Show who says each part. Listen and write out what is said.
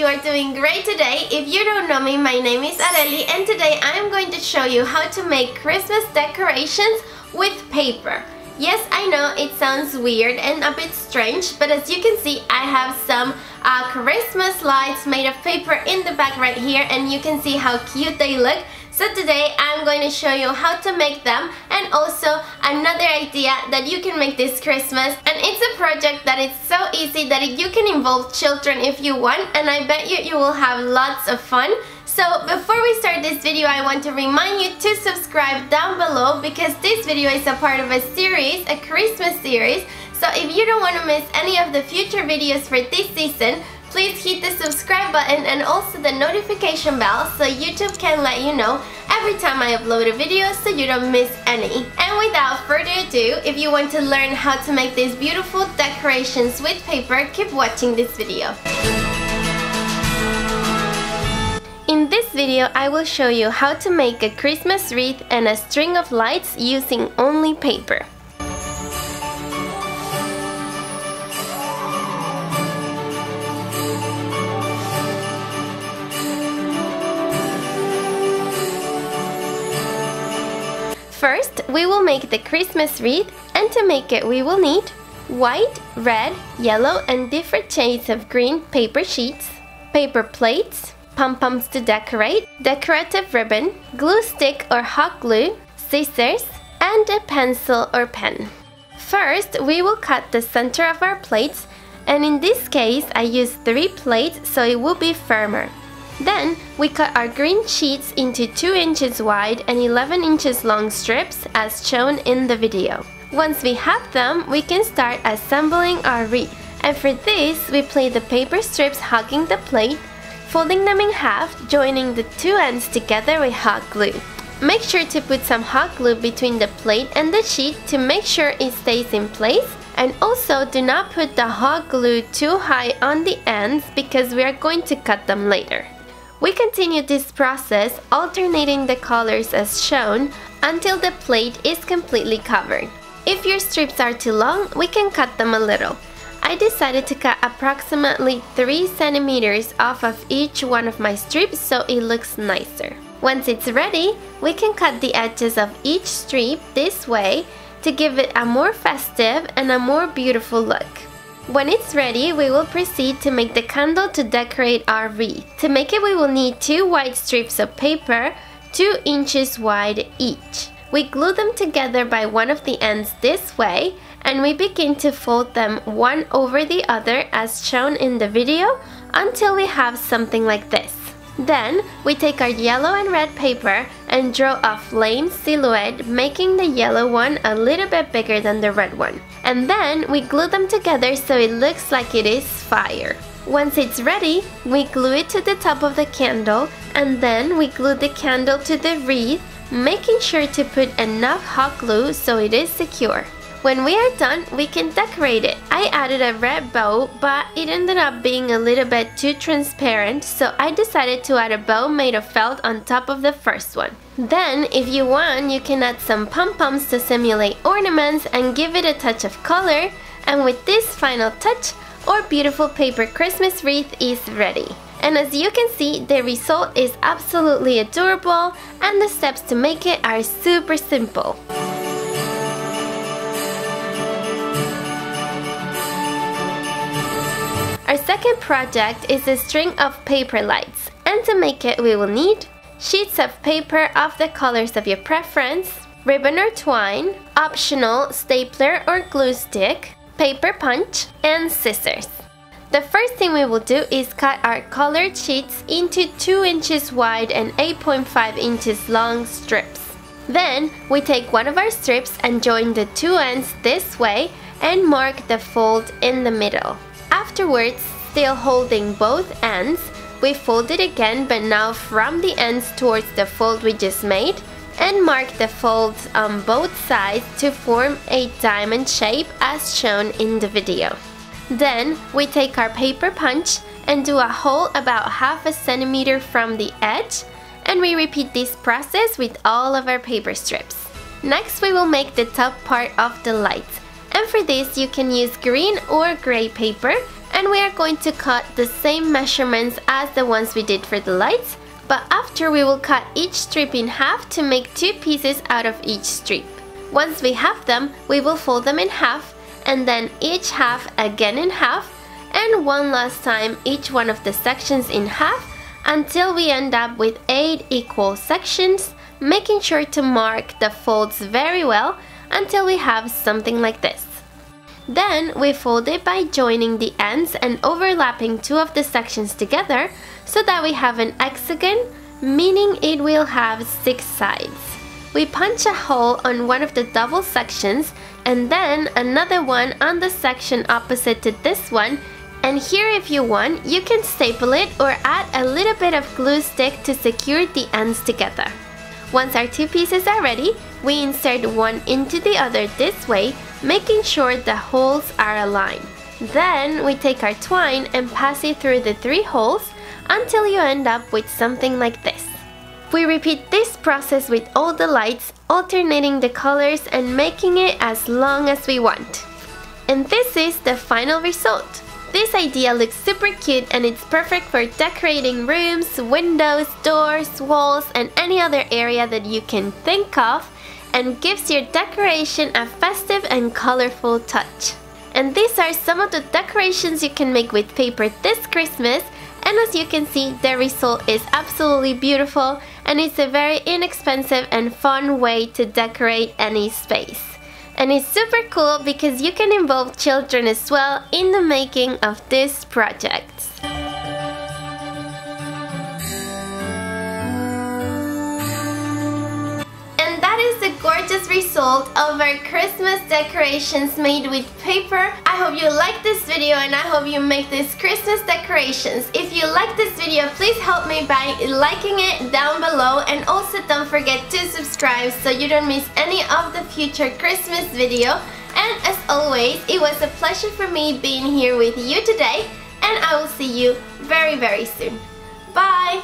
Speaker 1: are doing great today. If you don't know me, my name is Areli and today I am going to show you how to make Christmas decorations with paper. Yes, I know it sounds weird and a bit strange, but as you can see, I have some Christmas lights made of paper in the back right here, and you can see how cute they look. So today I'm going to show you how to make them, and also another idea that you can make this Christmas. And it's a project that is so easy that you can involve children if you want, and I bet you will have lots of fun. So before we start this video, I want to remind you to subscribe down below, because this video is a part of a series, a Christmas series. So if you don't want to miss any of the future videos for this season, please hit the subscribe button and also the notification bell so YouTube can let you know every time I upload a video so you don't miss any. And without further ado, if you want to learn how to make these beautiful decorations with paper, keep watching this video. In this video, I will show you how to make a Christmas wreath and a string of lights using only paper. First, we will make the Christmas wreath, and to make it we will need white, red, yellow and different shades of green paper sheets, paper plates, pom-poms to decorate, decorative ribbon, glue stick or hot glue, scissors, and a pencil or pen. First, we will cut the center of our plates, and in this case I use 3 plates so it will be firmer. Then, we cut our green sheets into 2 inches wide and 11 inches long strips as shown in the video. Once we have them, we can start assembling our wreath. And for this, we place the paper strips hugging the plate, folding them in half, joining the 2 ends together with hot glue. Make sure to put some hot glue between the plate and the sheet to make sure it stays in place. And also, do not put the hot glue too high on the ends because we are going to cut them later. We continue this process, alternating the colors as shown until the plate is completely covered. If your strips are too long, we can cut them a little. I decided to cut approximately 3 centimeters off of each one of my strips so it looks nicer. Once it's ready, we can cut the edges of each strip this way to give it a more festive and a more beautiful look. When it's ready, we will proceed to make the candle to decorate our wreath. To make it, we will need 2 white strips of paper, 2 inches wide each. We glue them together by one of the ends this way, and we begin to fold them one over the other as shown in the video until we have something like this. Then, we take our yellow and red paper and draw a flame silhouette, making the yellow one a little bit bigger than the red one. And then, we glue them together so it looks like it is fire. Once it's ready, we glue it to the top of the candle, and then we glue the candle to the wreath, making sure to put enough hot glue so it is secure. When we are done, we can decorate it. I added a red bow, but it ended up being a little bit too transparent, so I decided to add a bow made of felt on top of the first one. Then, if you want, you can add some pom-poms to simulate ornaments and give it a touch of color, and with this final touch, our beautiful paper Christmas wreath is ready. And as you can see, the result is absolutely adorable, and the steps to make it are super simple. Our second project is a string of paper lights, and to make it we will need sheets of paper of the colors of your preference, ribbon or twine, optional stapler or glue stick, paper punch, and scissors. The first thing we will do is cut our colored sheets into 2 inches wide and 8.5 inches long strips. Then, we take one of our strips and join the 2 ends this way and mark the fold in the middle. Afterwards, still holding both ends, we fold it again, but now from the ends towards the fold we just made, and mark the folds on both sides to form a diamond shape as shown in the video. Then, we take our paper punch and do a hole about ½ a centimeter from the edge, and we repeat this process with all of our paper strips. Next, we will make the top part of the lights, and for this you can use green or gray paper, and we are going to cut the same measurements as the ones we did for the lights, but after we will cut each strip in half to make 2 pieces out of each strip. Once we have them, we will fold them in half, and then each half again in half, and one last time each one of the sections in half until we end up with 8 equal sections, making sure to mark the folds very well until we have something like this. Then we fold it by joining the ends and overlapping 2 of the sections together so that we have an hexagon, meaning it will have 6 sides. We punch a hole on one of the double sections and then another one on the section opposite to this one, and here if you want, you can staple it or add a little bit of glue stick to secure the ends together. Once our 2 pieces are ready, we insert one into the other this way, making sure the holes are aligned. Then we take our twine and pass it through the 3 holes until you end up with something like this. We repeat this process with all the lights, alternating the colors and making it as long as we want. And this is the final result. This idea looks super cute and it's perfect for decorating rooms, windows, doors, walls, and any other area that you can think of, and gives your decoration a festive and colorful touch. And these are some of the decorations you can make with paper this Christmas, and as you can see, the result is absolutely beautiful and it's a very inexpensive and fun way to decorate any space. And it's super cool because you can involve children as well in the making of these projects. And that is the gorgeous result of our Christmas decorations made with paper. I hope you like this video and I hope you make these Christmas decorations. If you like this video, please help me by liking it down below, and also don't forget to subscribe so you don't miss any of the future Christmas video. And as always, it was a pleasure for me being here with you today, and I will see you very, very soon. Bye!